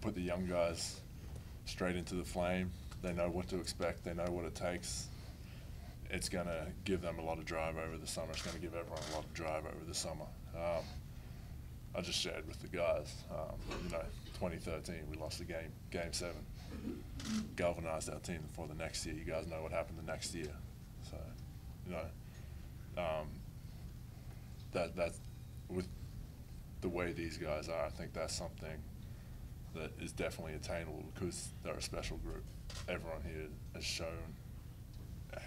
put the young guys straight into the flame. They know what to expect. They know what it takes. It's going to give them a lot of drive over the summer. It's going to give everyone a lot of drive over the summer. I just shared with the guys, 2013, we lost the game 7. Galvanized our team for the next year. You guys know what happened the next year. So, that's with the way these guys are, I think that's something that is definitely attainable because they're a special group. Everyone here has shown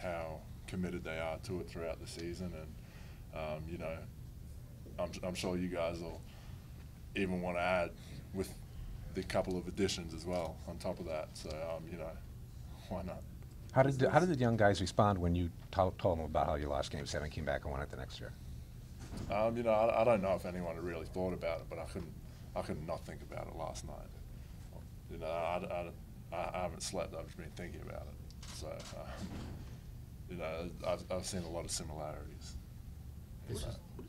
how committed they are to it throughout the season, and I'm sure you guys will even want to add with the couple of additions as well on top of that. So why not? How did the young guys respond when you told them about how you lost Game 7, came back and won it the next year? I don't know if anyone had really thought about it, but I couldn't not think about it last night. I haven't slept. I've just been thinking about it. So I've seen a lot of similarities.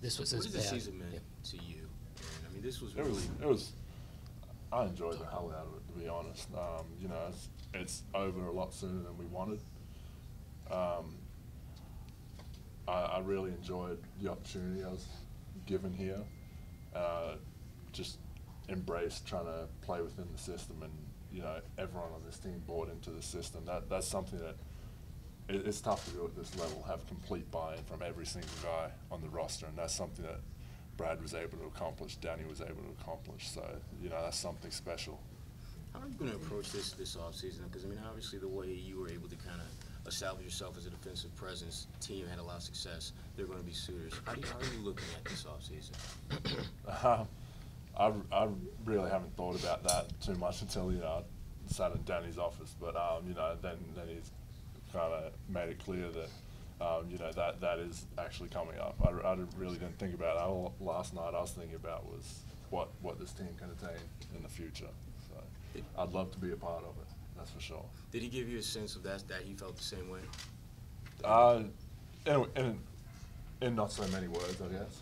This was what his did the bad. season mean to you? And, I mean, this was It really. was. I enjoyed the hell out of it, to be honest. It's over a lot sooner than we wanted. I really enjoyed the opportunity I was given here. Just embraced trying to play within the system, and everyone on this team bought into the system. That's something that it's tough to do at this level. Have complete buy-in from every single guy on the roster, and that's something that Brad was able to accomplish, Danny was able to accomplish. So that's something special. How are you going to approach this offseason? Because, I mean, obviously the way you were able to kind of establish yourself as a defensive presence, team had a lot of success, they're going to be suitors. How are you looking at this offseason? I really haven't thought about that too much until, I sat in Danny's office. But, then he's kind of made it clear that, that is actually coming up. I really didn't think about it. All last night I was thinking about was what this team can attain in the future. So I'd love to be a part of it, that's for sure. Did he give you a sense of that he felt the same way? In not so many words, I guess.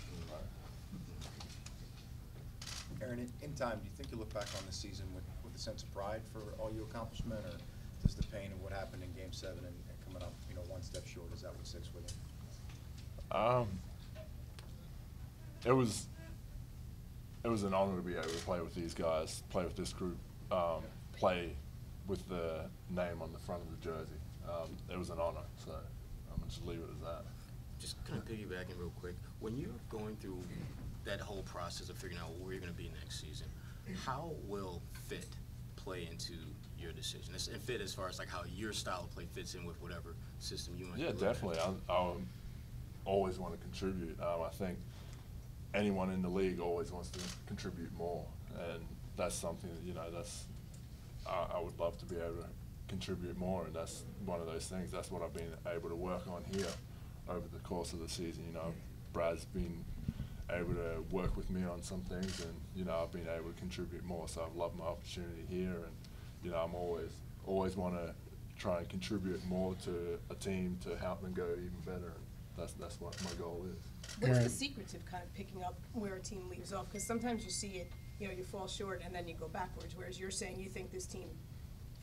Aaron, in time, do you think you look back on the season with a sense of pride for all your accomplishment, or does the pain of what happened in Game 7 and coming up, one step short, is that what sticks with you? It was an honor to be able to play with these guys, play with this group, play with the name on the front of the jersey. It was an honor, so I'm going to just leave it as that. Just kind of piggybacking real quick, when you're going through that whole process of figuring out where you're going to be next season, how will fit play into your decision? And fit as far as like how your style of play fits in with whatever system you might be looking at. Definitely. I always want to contribute. I think anyone in the league always wants to contribute more, and that's something that I would love to be able to contribute more, and that's one of those things. That's what I've been able to work on here over the course of the season. Brad's been able to work with me on some things, and I've been able to contribute more. So I've loved my opportunity here, and I'm always want to try and contribute more to a team to help them go even better. And that's what my goal is. What's the secret to kind of picking up where a team leaves off? Because sometimes you see it, you fall short and then you go backwards. Whereas you're saying you think this team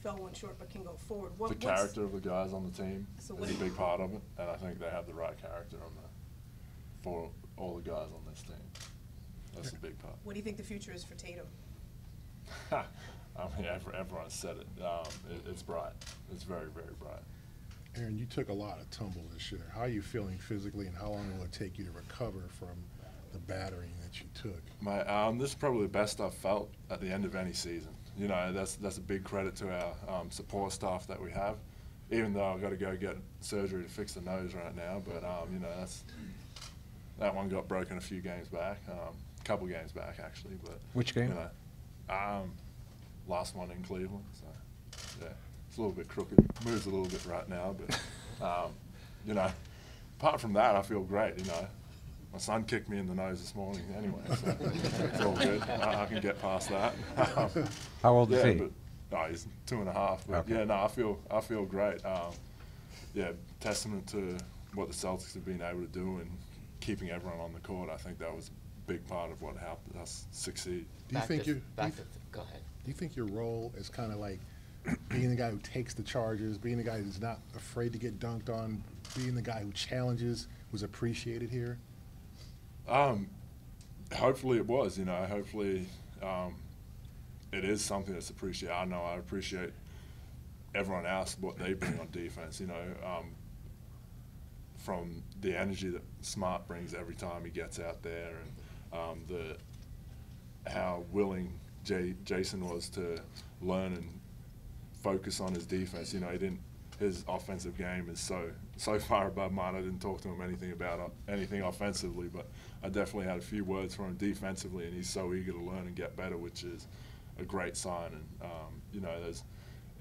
fell one short but can go forward. The character of the guys on the team is a big part of it, and I think they have the right character for all the guys on this team. That's a big part. What do you think the future is for Tatum? I mean, everyone said it. It's bright. It's very, very bright. Aaron, you took a lot of tumble this year. How are you feeling physically, and how long will it take you to recover from the battering that you took? This is probably the best I've felt at the end of any season. That's a big credit to our support staff that we have. Even though I've got to go get surgery to fix the nose right now, but that one got broken a few games back, a couple games back actually. But which game? Last one in Cleveland. So yeah, it's a little bit crooked. Moves a little bit right now, but apart from that, I feel great. My son kicked me in the nose this morning anyway, so it's all good. I can get past that. How old is he? But, he's 2.5. But okay. Yeah, no, I feel great. Testament to what the Celtics have been able to do and keeping everyone on the court. I think that was a big part of what helped us succeed. Go ahead. Do you think your role is kind of like being the guy who takes the charges, being the guy who's not afraid to get dunked on, being the guy who challenges was appreciated here? Hopefully it was, you know, hopefully it is something that's appreciated. I know I appreciate everyone else, what they bring on defense, you know, from the energy that Smart brings every time he gets out there, and how willing Jason was to learn and focus on his defense. You know, his offensive game is so far above mine. I didn't talk to him about anything offensively, but I definitely had a few words for him defensively, and he's so eager to learn and get better, which is a great sign. And you know,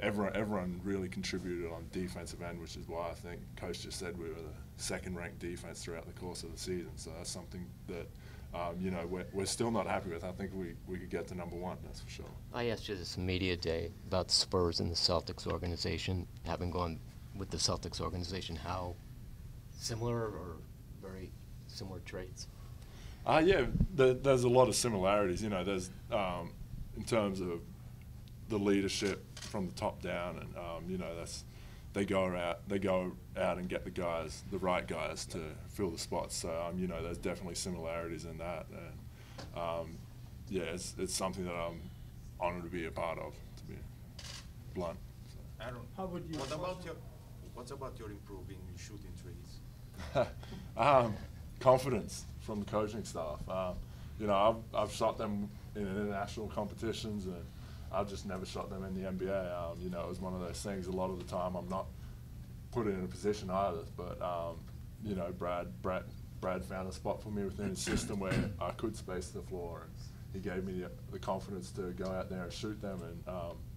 everyone really contributed on defensive end, which is why I think Coach just said we were the second-ranked defense throughout the course of the season. So that's something that you know, we're still not happy with. I think we could get to number one, that's for sure. I asked you this media day about Spurs and the Celtics organization, having gone with the Celtics organization, how similar or very similar traits? Yeah, there's a lot of similarities. You know, there's in terms of the leadership from the top down, and you know, they go out and get the right guys to fill the spots. So you know, there's definitely similarities in that, and yeah, it's something that I'm honored to be a part of, to be blunt. So. Aaron, How would you? what about your improving shooting traits? Confidence from the coaching staff. You know, I've shot them in international competitions, and I've just never shot them in the NBA. You know, it was one of those things. A lot of the time, I'm not put in a position either. But you know, Brad found a spot for me within his system where I could space the floor, and he gave me the confidence to go out there and shoot them. And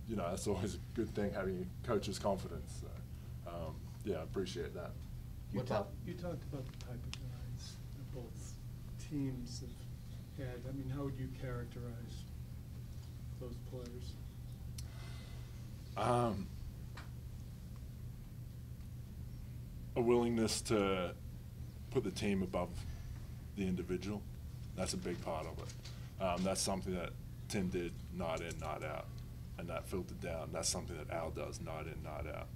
you know, that's always a good thing, having a coach's confidence. So, yeah, I appreciate that. You talked about the type of guys that both teams have had. I mean, how would you characterize those players? A willingness to put the team above the individual. That's a big part of it. That's something that Tim did night in, night out, and that filtered down. That's something that Al does night in, night out.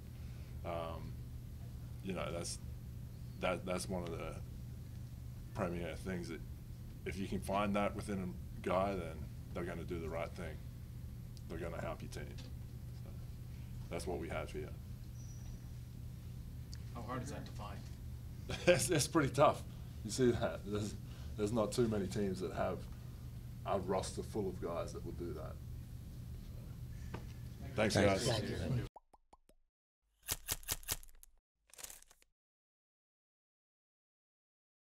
You know, that's one of the premier things, that if you can find that within a guy, then they're going to do the right thing. They're going to help your team. So that's what we have here. How hard is that to find? It's pretty tough. You see that. There's not too many teams that have a roster full of guys that will do that. Thanks, guys. Thank you.